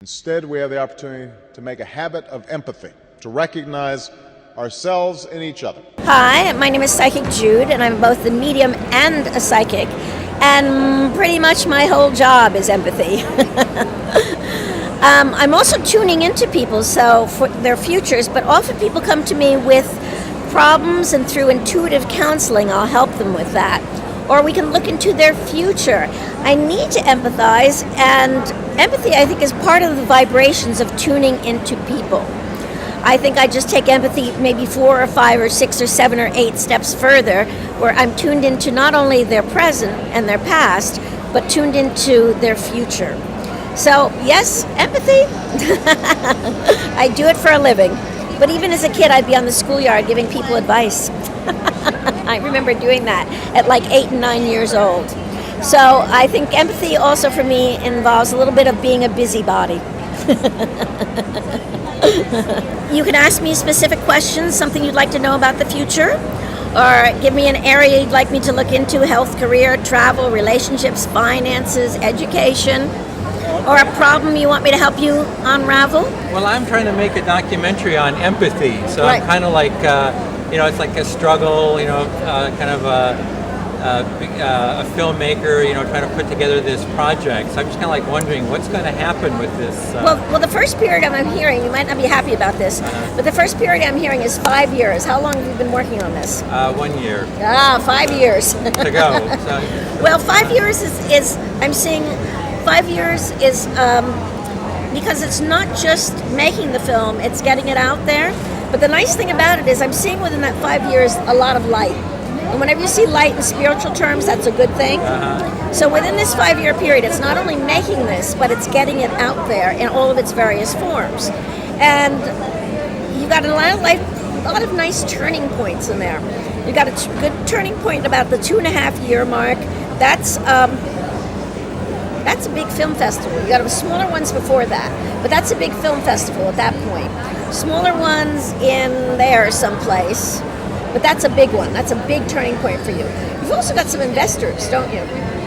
Instead, we have the opportunity to make a habit of empathy, to recognize ourselves in each other. Hi, my name is Psychic Jude, and I'm both a medium and a psychic, and pretty much my whole job is empathy. I'm also tuning into people, so for their futures, but often people come to me with problems, and through intuitive counseling, I'll help them with that. Or we can look into their future. I need to empathize, and empathy, I think, is part of the vibrations of tuning into people. I think I just take empathy maybe 4 or 5 or 6 or 7 or 8 steps further, where I'm tuned into not only their present and their past, but tuned into their future. So yes, empathy. I do it for a living. But even as a kid, I'd be on the schoolyard giving people advice. I remember doing that at like 8 and 9 years old. So I think empathy also for me involves a little bit of being a busybody. You can ask me specific questions, something you'd like to know about the future, or give me an area you'd like me to look into: health, career, travel, relationships, finances, education, or a problem you want me to help you unravel. Well, I'm trying to make a documentary on empathy, so Right. I'm kind of like, it's like a struggle, kind of a filmmaker, trying to put together this project. So I'm just kind of like wondering what's going to happen with this. Well, the first period I'm hearing, you might not be happy about this, but the first period I'm hearing is 5 years. How long have you been working on this? 1 year 5 years. to go. So, Well, 5 years is I'm seeing 5 years is because it's not just making the film, it's getting it out there. But the nice thing about it is I'm seeing within that 5 years a lot of light. And whenever you see light in spiritual terms, that's a good thing. So within this 5-year period, it's not only making this, but it's getting it out there in all of its various forms. And you got a lot of nice turning points in there. You got a good turning point about the 2.5-year mark. That's a big film festival. You got smaller ones before that, but that's a big film festival at that point. Smaller ones in there someplace, but that's a big one. That's a big turning point for you. You've also got some investors, don't you?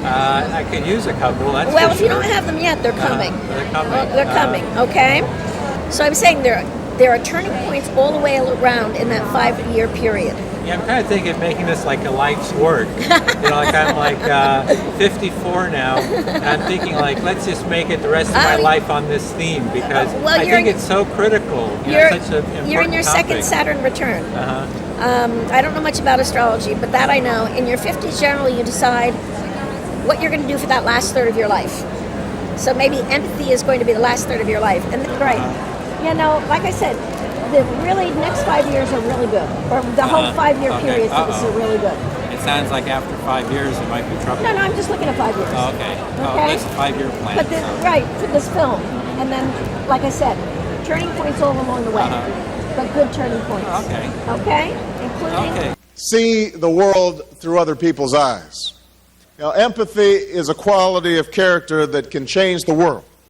I could use a couple. That's Well, for if you sure. don't have them yet, they're coming. They're coming. They're coming. Okay. So I'm saying there are turning points all the way around in that 5-year period. Yeah, I'm kind of thinking of making this like a life's work. Like I'm like 54 now, and I'm thinking like, let's just make it the rest of my life on this theme, because I think it's so critical. Such an important You're in your topic. second Saturn return. I don't know much about astrology, but that I know. In your 50s, generally, you decide what you're going to do for that last third of your life. So maybe empathy is going to be the last third of your life. And right. Like I said, the really next 5 years are really good. Or the whole 5-year period for this are really good. It sounds like after 5 years it might be trouble. No, I'm just looking at 5 years. Oh, okay. That's a 5-year plan. But right, for this film. And then, like I said, turning points all along the way. But good turning points. Okay. Okay? Including... Okay. See the world through other people's eyes. Empathy is a quality of character that can change the world.